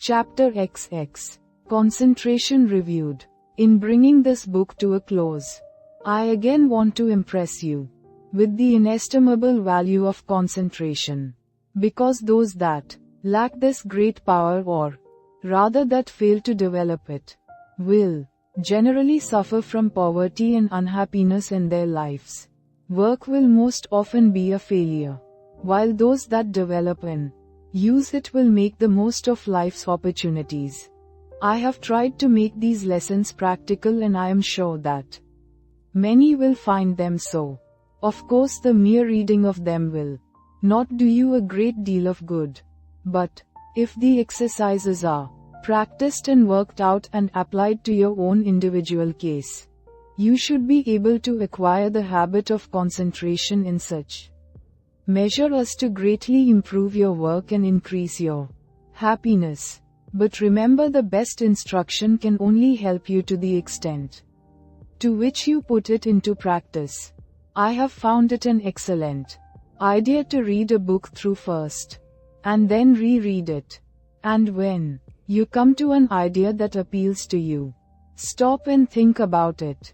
Chapter XX. Concentration Reviewed. In bringing this book to a close, I again want to impress you with the inestimable value of concentration. Because those that lack this great power, or rather that fail to develop it, will generally suffer from poverty and unhappiness in their lives. Work will most often be a failure, while those that develop and use it will make the most of life's opportunities. I have tried to make these lessons practical, and I am sure that many will find them so. Of course, the mere reading of them will not do you a great deal of good. But if the exercises are practiced and worked out and applied to your own individual case, you should be able to acquire the habit of concentration in such measure as to greatly improve your work and increase your happiness. But remember, the best instruction can only help you to the extent to which you put it into practice. I have found it an excellent idea to read a book through first, and then reread it. And when you come to an idea that appeals to you, stop and think about it.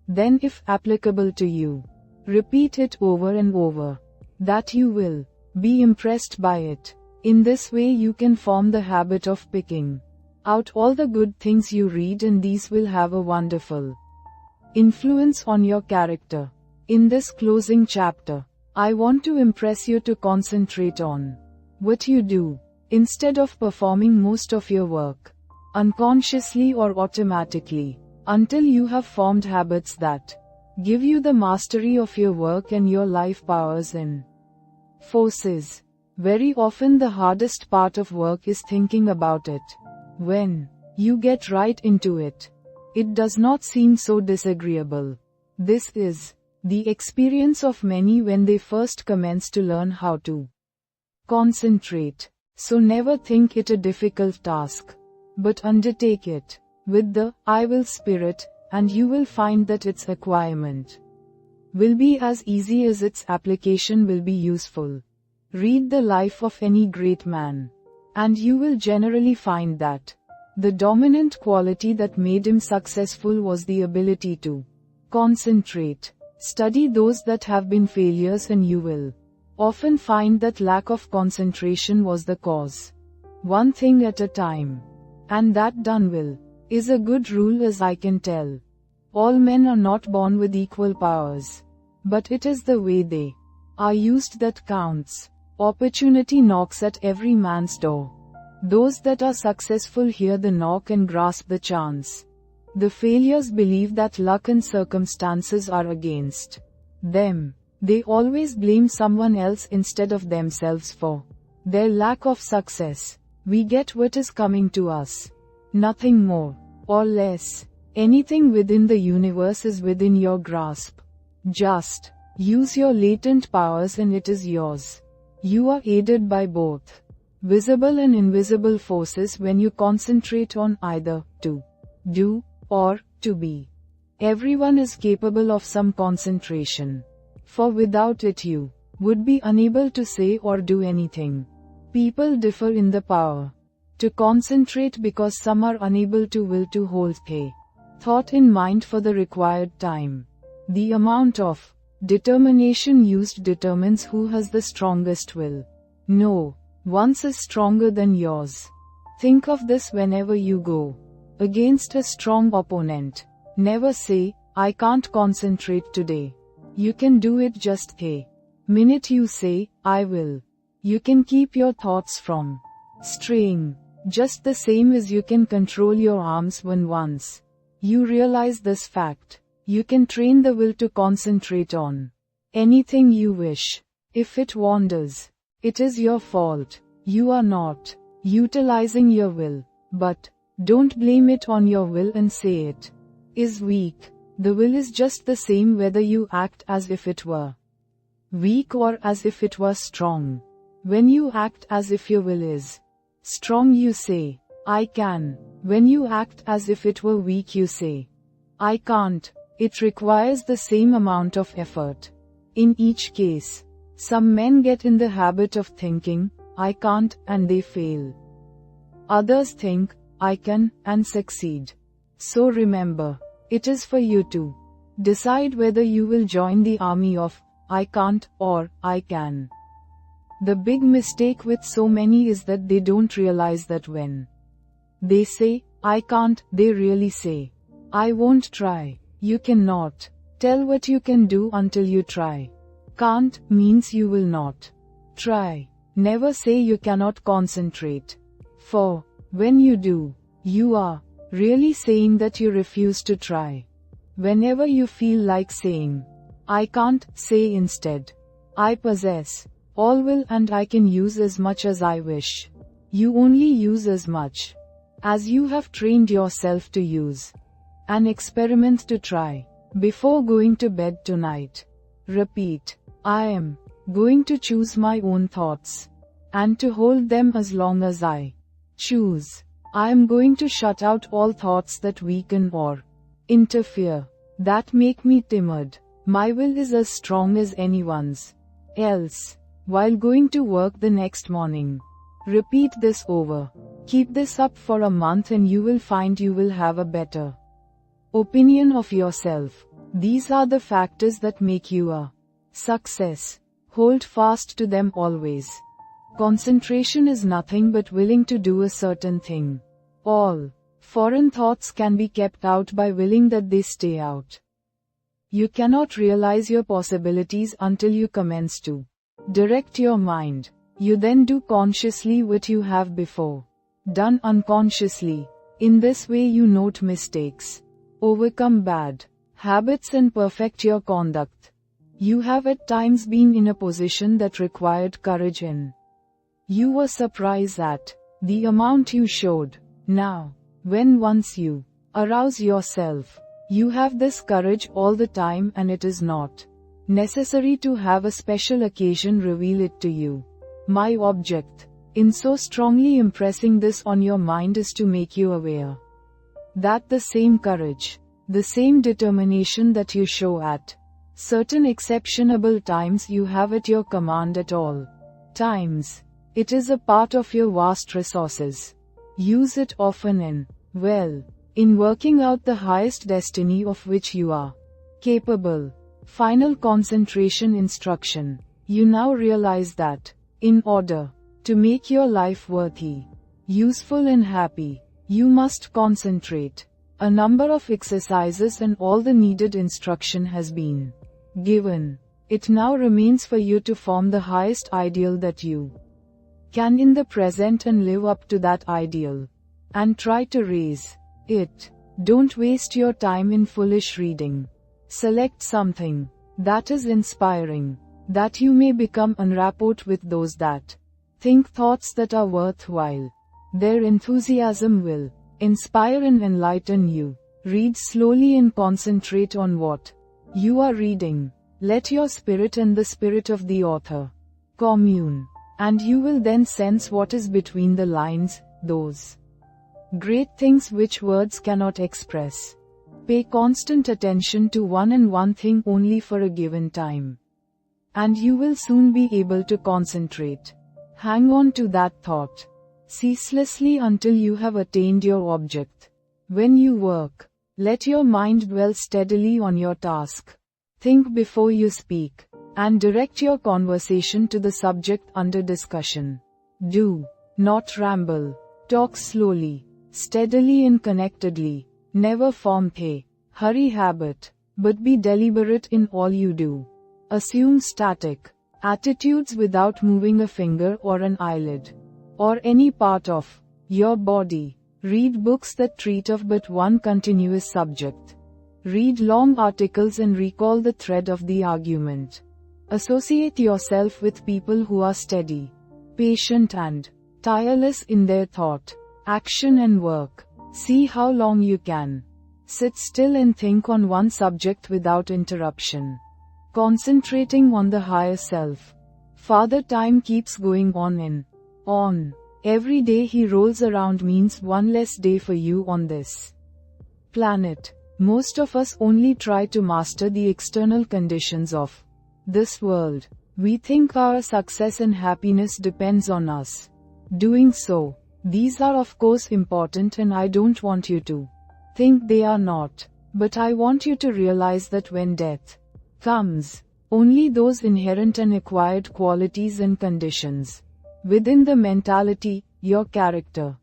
Then, if applicable to you, repeat it over and over, that you will be impressed by it. In this way you can form the habit of picking out all the good things you read, and these will have a wonderful influence on your character. In this closing chapter, I want to impress you to concentrate on what you do, instead of performing most of your work unconsciously or automatically, until you have formed habits that give you the mastery of your work and your life powers and forces. Very often the hardest part of work is thinking about it. When you get right into it, it does not seem so disagreeable. This is the experience of many when they first commence to learn how to concentrate. So never think it a difficult task, but undertake it with the I will spirit, and you will find that its acquirement will be as easy as its application will be useful. Read the life of any great man, and you will generally find that the dominant quality that made him successful was the ability to concentrate. Study those that have been failures, and you will often find that lack of concentration was the cause. One thing at a time, and that done well, is a good rule as I can tell. All men are not born with equal powers, but it is the way they are used that counts. Opportunity knocks at every man's door. Those that are successful hear the knock and grasp the chance. The failures believe that luck and circumstances are against them. They always blame someone else instead of themselves for their lack of success. We get what is coming to us. Nothing more or less. Anything within the universe is within your grasp. Just use your latent powers and it is yours. You are aided by both visible and invisible forces when you concentrate on either to do or to be. Everyone is capable of some concentration, for without it you would be unable to say or do anything. People differ in the power to concentrate because some are unable to will to hold a thought in mind for the required time. The amount of determination used determines who has the strongest will. No one's is stronger than yours. Think of this whenever you go against a strong opponent. Never say, I can't concentrate today. You can do it just the minute you say, I will. You can keep your thoughts from straying, just the same as you can control your arms when once you realize this fact. You can train the will to concentrate on anything you wish. If it wanders, it is your fault. You are not utilizing your will. But don't blame it on your will and say it is weak. The will is just the same whether you act as if it were weak or as if it was strong. When you act as if your will is strong, you say, I can. When you act as if it were weak, you say, I can't. It requires the same amount of effort. In each case, some men get in the habit of thinking, I can't, and they fail. Others think, I can, and succeed. So remember, it is for you to decide whether you will join the army of, I can't, or, I can. The big mistake with so many is that they don't realize that when they say, I can't, they really say, I won't try. You cannot tell what you can do until you try. Can't means you will not try. Never say you cannot concentrate. For when you do, you are really saying that you refuse to try. Whenever you feel like saying, I can't, say instead, I possess all will and I can use as much as I wish. You only use as much as you have trained yourself to use. An experiment to try. Before going to bed tonight, repeat, I am going to choose my own thoughts, and to hold them as long as I choose. I am going to shut out all thoughts that weaken or interfere, that make me timid. My will is as strong as anyone's else. While going to work the next morning, repeat this over. Keep this up for a month and you will find you will have a better opinion of yourself. These are the factors that make you a success. Hold fast to them always. Concentration is nothing but willing to do a certain thing. All foreign thoughts can be kept out by willing that they stay out. You cannot realize your possibilities until you commence to direct your mind. You then do consciously what you have before done unconsciously. In this way you note mistakes, overcome bad habits and perfect your conduct. You have at times been in a position that required courage and you were surprised at the amount you showed. Now, when once you arouse yourself, you have this courage all the time and it is not necessary to have a special occasion reveal it to you. My object in so strongly impressing this on your mind is to make you aware that the same courage, the same determination that you show at certain exceptionable times you have at your command at all times. It is a part of your vast resources. Use it often in working out the highest destiny of which you are capable. Final concentration instruction. You now realize that, in order to make your life worthy, useful and happy, you must concentrate. A number of exercises and all the needed instruction has been given. It now remains for you to form the highest ideal that you can in the present and live up to that ideal. And try to raise it. Don't waste your time in foolish reading. Select something that is inspiring, that you may become en rapport with those that think thoughts that are worthwhile. Their enthusiasm will inspire and enlighten you. Read slowly and concentrate on what you are reading. Let your spirit and the spirit of the author commune, and you will then sense what is between the lines, those great things which words cannot express. Pay constant attention to one thing only for a given time, and you will soon be able to concentrate. Hang on to that thought ceaselessly until you have attained your object. When you work, let your mind dwell steadily on your task. Think before you speak, and direct your conversation to the subject under discussion. Do not ramble. Talk slowly, steadily and connectedly. Never form a hurry habit, but be deliberate in all you do. Assume static attitudes without moving a finger or an eyelid, or any part of your body. Read books that treat of but one continuous subject. Read long articles and recall the thread of the argument. Associate yourself with people who are steady, patient and tireless in their thought, action and work. See how long you can sit still and think on one subject without interruption, concentrating on the higher self. Father Time keeps going on and on. Every day he rolls around means one less day for you on this planet. Most of us only try to master the external conditions of this world. We think our success and happiness depends on us doing so. These are of course important, and I don't want you to think they are not. But I want you to realize that when death comes, only those inherent and acquired qualities and conditions within the mentality, your character,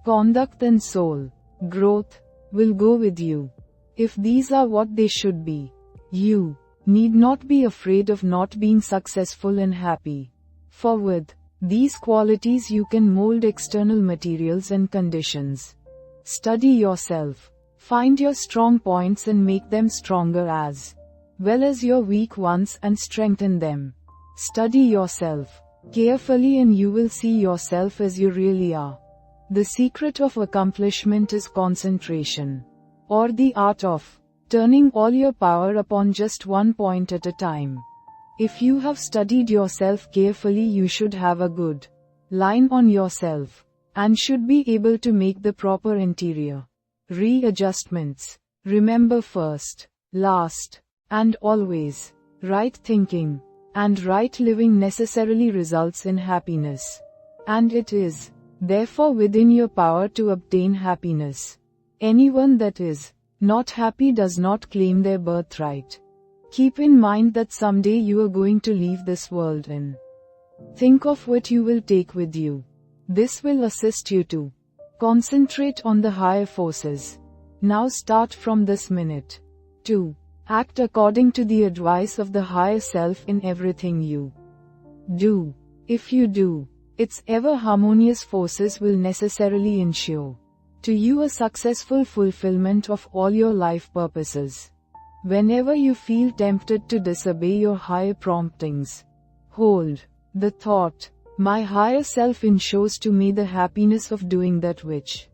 conduct and soul growth will go with you. If these are what they should be, you need not be afraid of not being successful and happy. For with these qualities you can mold external materials and conditions. Study yourself. Find your strong points and make them stronger as well as your weak ones and strengthen them. Study yourself carefully and you will see yourself as you really are. The secret of accomplishment is concentration, or the art of turning all your power upon just one point at a time. If you have studied yourself carefully, you should have a good line on yourself, and should be able to make the proper interior readjustments. Remember, first, last, and always, right thinking and right living necessarily results in happiness. And it is, therefore, within your power to obtain happiness. Anyone that is not happy does not claim their birthright. Keep in mind that someday you are going to leave this world, and think of what you will take with you. This will assist you to concentrate on the higher forces. Now start from this minute to act according to the advice of the higher self in everything you do. If you do, its ever harmonious forces will necessarily ensure to you a successful fulfillment of all your life purposes. Whenever you feel tempted to disobey your higher promptings, hold the thought, my higher self ensures to me the happiness of doing that which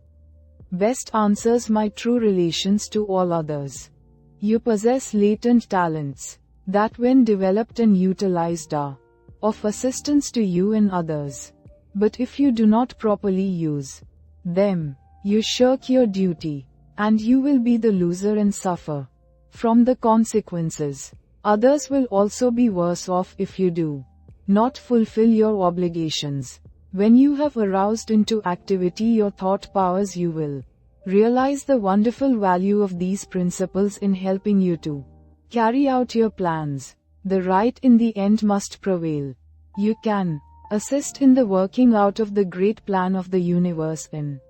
best answers my true relations to all others. You possess latent talents that, when developed and utilized, are of assistance to you and others. But if you do not properly use them, you shirk your duty, and you will be the loser and suffer from the consequences. Others will also be worse off if you do not fulfill your obligations. When you have aroused into activity your thought powers, you will realize the wonderful value of these principles in helping you to carry out your plans. The right in the end must prevail. You can assist in the working out of the great plan of the universe and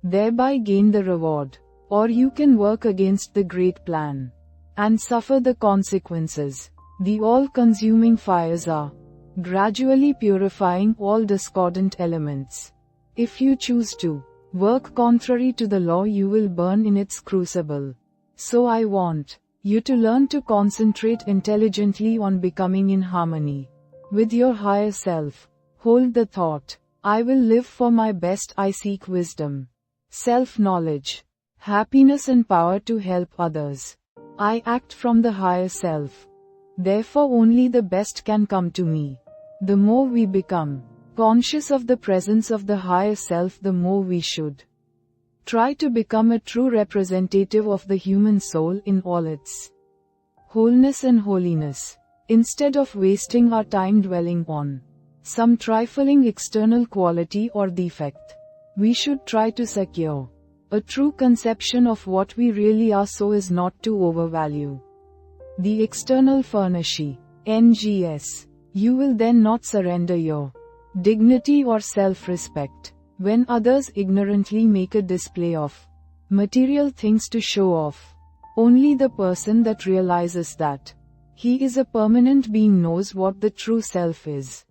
thereby gain the reward, or you can work against the great plan and suffer the consequences. The all-consuming fires are gradually purifying all discordant elements. If you choose to work contrary to the law, you will burn in its crucible. So I want you to learn to concentrate intelligently on becoming in harmony with your higher self. Hold the thought, I will live for my best. I seek wisdom, self-knowledge, happiness and power to help others. I act from the higher self. Therefore only the best can come to me. The more we become conscious of the presence of the higher self, the more we should try to become a true representative of the human soul in all its wholeness and holiness. Instead of wasting our time dwelling on some trifling external quality or defect, we should try to secure a true conception of what we really are so as not to overvalue the external furniture. NGS. You will then not surrender your dignity or self-respect when others ignorantly make a display of material things to show off. Only the person that realizes that he is a permanent being knows what the true self is.